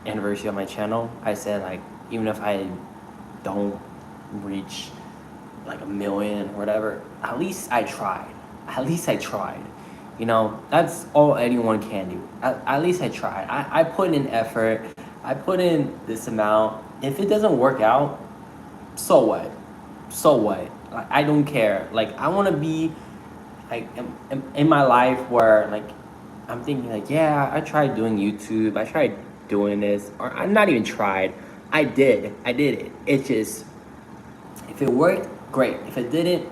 anniversary of my channel, I said like even if I don't reach like 1 million or whatever, at least I tried. At least I tried. That's all anyone can do. At least I tried. I put in effort. I put in this amount. If it doesn't work out, so what? So what? Like, I don't care. Like I want to be like in my life where like I'm thinking like, yeah, I tried doing YouTube. I tried doing this, or I'm not even tried. I did it. It's just, if it worked, great. If it didn't,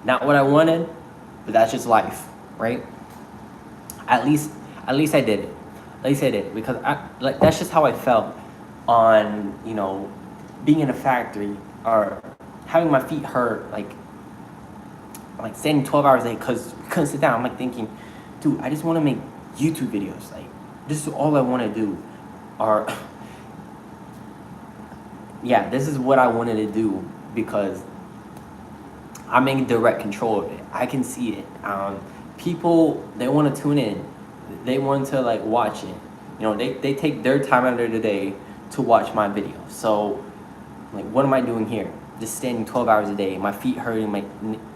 not what I wanted, but that's just life, right? At least, I did it. At least I did it, because that's just how I felt on, being in a factory, or having my feet hurt, like standing 12 hours a day because we couldn't sit down. I'm like thinking, dude, I just want to make YouTube videos. Like, this is all I want to do. Or, yeah, this is what I wanted to do, because I'm in direct control of it. I can see it. People, they want to tune in. They want to like watch it. They take their time out of the day to watch my video. So, like, what am I doing here? Just standing 12 hours a day, my feet hurting, my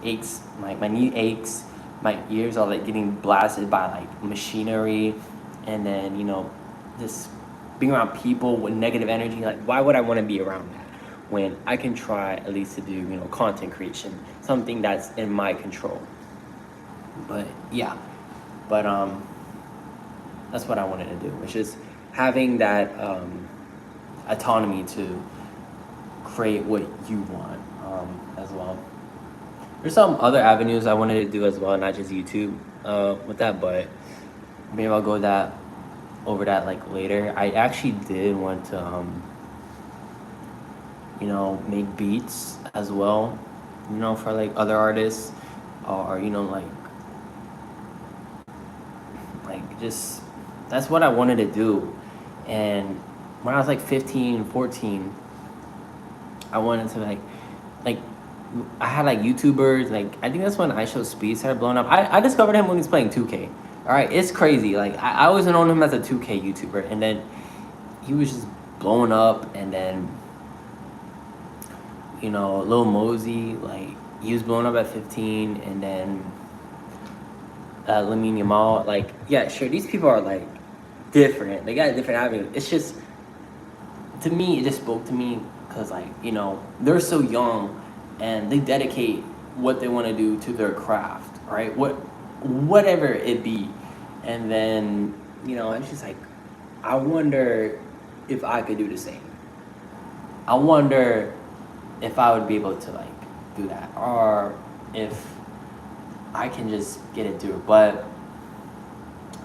aches, my knee aches, my ears are like getting blasted by like machinery, and then just being around people with negative energy. Like, why would I want to be around that when I can try at least to do content creation, something that's in my control? But yeah, that's what I wanted to do, which is having that autonomy to create what you want as well. There's some other avenues I wanted to do as well, not just YouTube with that, but maybe I'll go over that like later. I actually did want to make beats as well, for like other artists, or like just, that's what I wanted to do. And when I was like 15, 14, I wanted to like I had like YouTubers, like I think that's when IShowSpeed started blowing up. I discovered him when he was playing 2K. All right, it's crazy. Like I always known him as a 2K YouTuber, and then he was just blowing up. And then Lil Mosey, like he was blowing up at 15, and then Lamine Yamal, like, yeah, sure, these people are like different. They got a different avenue. It's just, to me, it just spoke to me, because like they're so young, and they dedicate what they want to do to their craft, right? Whatever it be. And then it's just like, I wonder if I could do the same. I wonder if I would be able to like do that, or if I can just get it through. But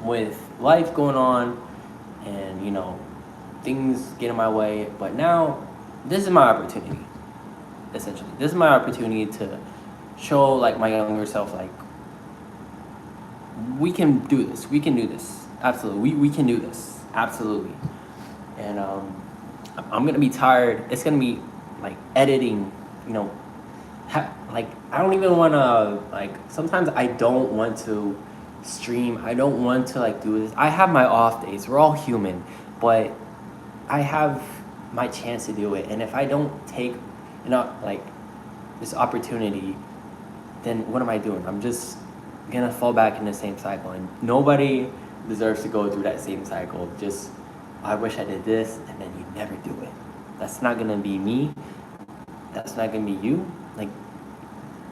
with life going on, and things get in my way, but now this is my opportunity. Essentially, this is my opportunity to show like my younger self, like, we can do this. We can do this. Absolutely, we can do this. Absolutely. And I'm gonna be tired. It's gonna be like editing. Like I don't even want to, like, sometimes I don't want to stream. I don't want to like do this. I have my off days. We're all human, but I have my chance to do it. And if I don't take like this opportunity, then what am I doing? I'm just gonna fall back in the same cycle, and nobody deserves to go through that same cycle. Just, I wish I did this, and then you never do it. That's not gonna be me. That's not gonna be you. Like,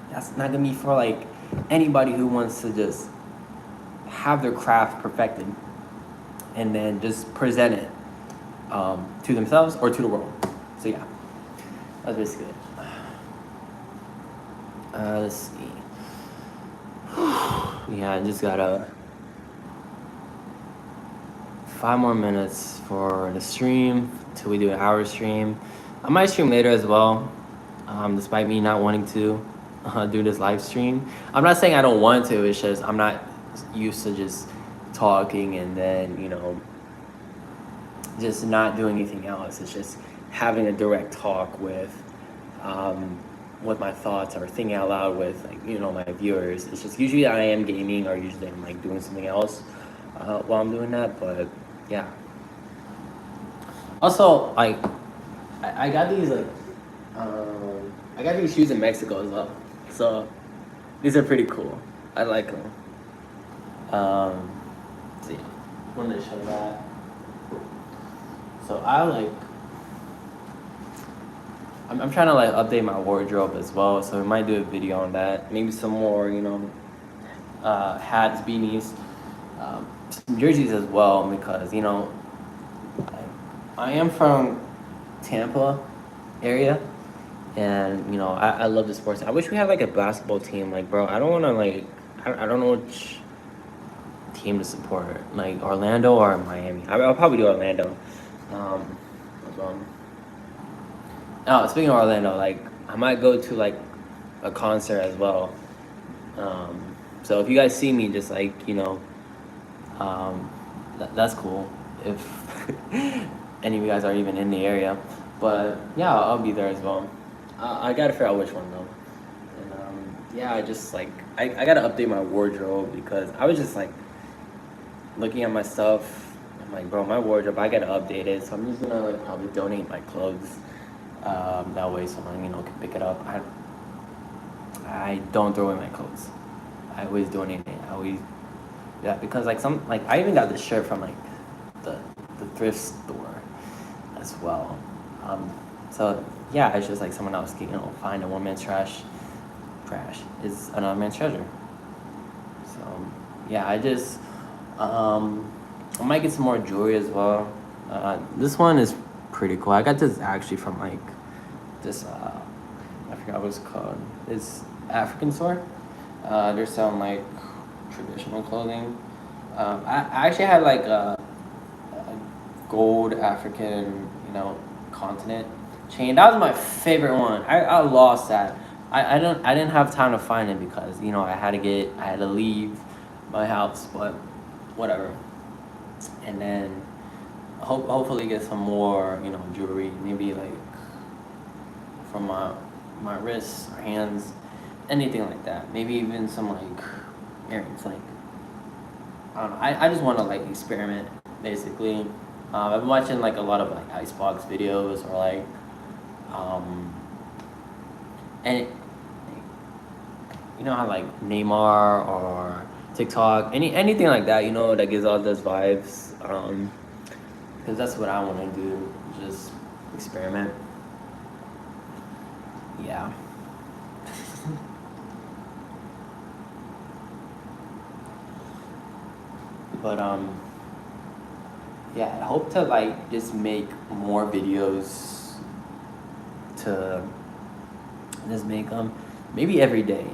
that's not gonna be for like anybody who wants to just have their craft perfected and then just present it to themselves or to the world. So yeah, that's basically it. Let's see. Yeah, I just got 5 more minutes for the stream till we do an hour stream. I might stream later as well, despite me not wanting to do this live stream. I'm not saying I don't want to, it's just I'm not used to just talking and then, just not doing anything else. It's just having a direct talk with my thoughts, or thinking out loud with my viewers. It's just usually I am gaming, or usually I'm like doing something else while I'm doing that. But yeah. Also, like I got these I got these shoes in Mexico as well, so these are pretty cool. I like them. So yeah, wanted to show that. So I'm trying to like update my wardrobe as well, so we might do a video on that. Maybe some more, hats, beanies, some jerseys as well, because I am from Tampa area, and you know I love the sports. I wish we had like a basketball team. Like, bro, I don't want to like I don't know which team to support, like Orlando or Miami. I'll probably do Orlando. Um, um, oh, speaking of Orlando, like I might go to like a concert as well. So if you guys see me, just like um, that's cool. If any of you guys are even in the area, but yeah, I'll be there as well. I gotta figure out which one though. And yeah, I just like I gotta update my wardrobe because I was just like looking at my stuff. I'm like, bro, my wardrobe, I gotta update it. So I'm just gonna like probably donate my clothes. That way someone can pick it up. I don't throw away my clothes. I always donate it. I always yeah, because like I even got this shirt from like the thrift store as well. So yeah, it's just like someone else can find a one man's trash is another man's treasure. So yeah, I might get some more jewelry as well. This one is pretty cool. I got this actually from like this I forgot what it's called. It's African store. They're selling like traditional clothing. I actually had like a gold African, continent chain. That was my favorite one. I lost that. I didn't have time to find it because I had to leave my house, but whatever. And then hopefully get some more jewelry, maybe like from my wrists or hands, anything like that. Maybe even some like earrings. Like I don't know. I just want to like experiment basically. I've been watching like a lot of like icebox videos or like and you know how like Neymar or TikTok, anything like that, that gives all those vibes. Because that's what I want to do, just experiment. Yeah. But yeah, I hope to like just make more videos to just make them maybe every day.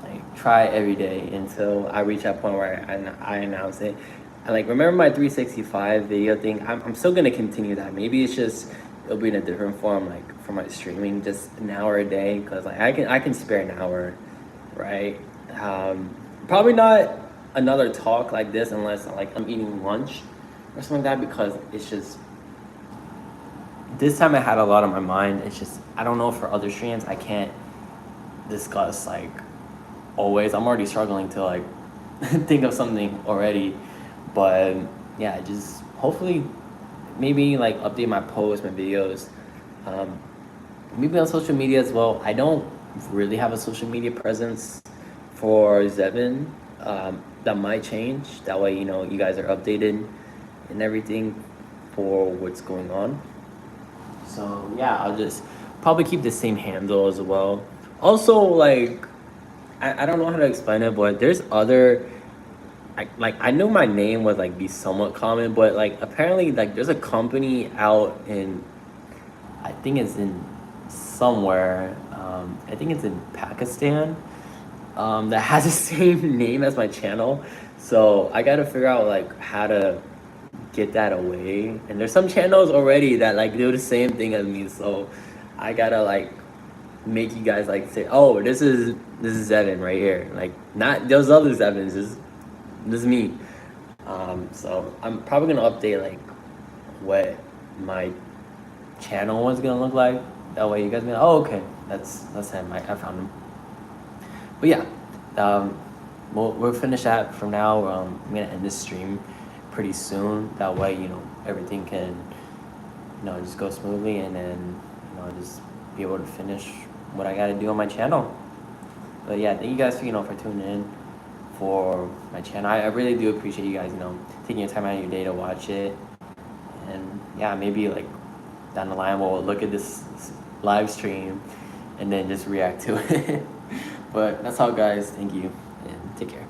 Like try every day until I reach that point where I announce it. And like remember my 365 video thing? I'm still gonna continue that. Maybe it's just it'll be in a different form, like for my streaming, just an hour a day, because like I can spare an hour, right? Probably not another talk like this unless like I'm eating lunch or something like that, because it's just this time I had a lot on my mind. It's just I don't know for other streams I can't discuss like always. I'm already struggling to like think of something already, but yeah, just hopefully maybe like update my posts, my videos, maybe on social media as well. I don't really have a social media presence for Zevin. That might change. That way, you guys are updated and everything for what's going on. So yeah, I'll just probably keep the same handle as well. Also, like I don't know how to explain it, but there's other I know my name would like be somewhat common, but like apparently like there's a company out in I think it's in somewhere I think it's in Pakistan that has the same name as my channel. So I gotta figure out like how to get that away. And there's some channels already that like do the same thing as me. So I gotta like make you guys like say, oh, this is Zevin right here. Like not those other Zevins. This is me. So I'm probably gonna update like what my channel was gonna look like. That way you guys be like, oh, okay, that's him. I found him. But yeah, we'll finish that from now. I'm gonna end this stream pretty soon. That way, everything can, just go smoothly, and then, just be able to finish what I gotta do on my channel. But yeah, thank you guys for tuning in for my channel. I really do appreciate you guys, taking your time out of your day to watch it. And yeah, maybe like down the line we'll look at this live stream and then just react to it. But that's all, guys. Thank you and take care.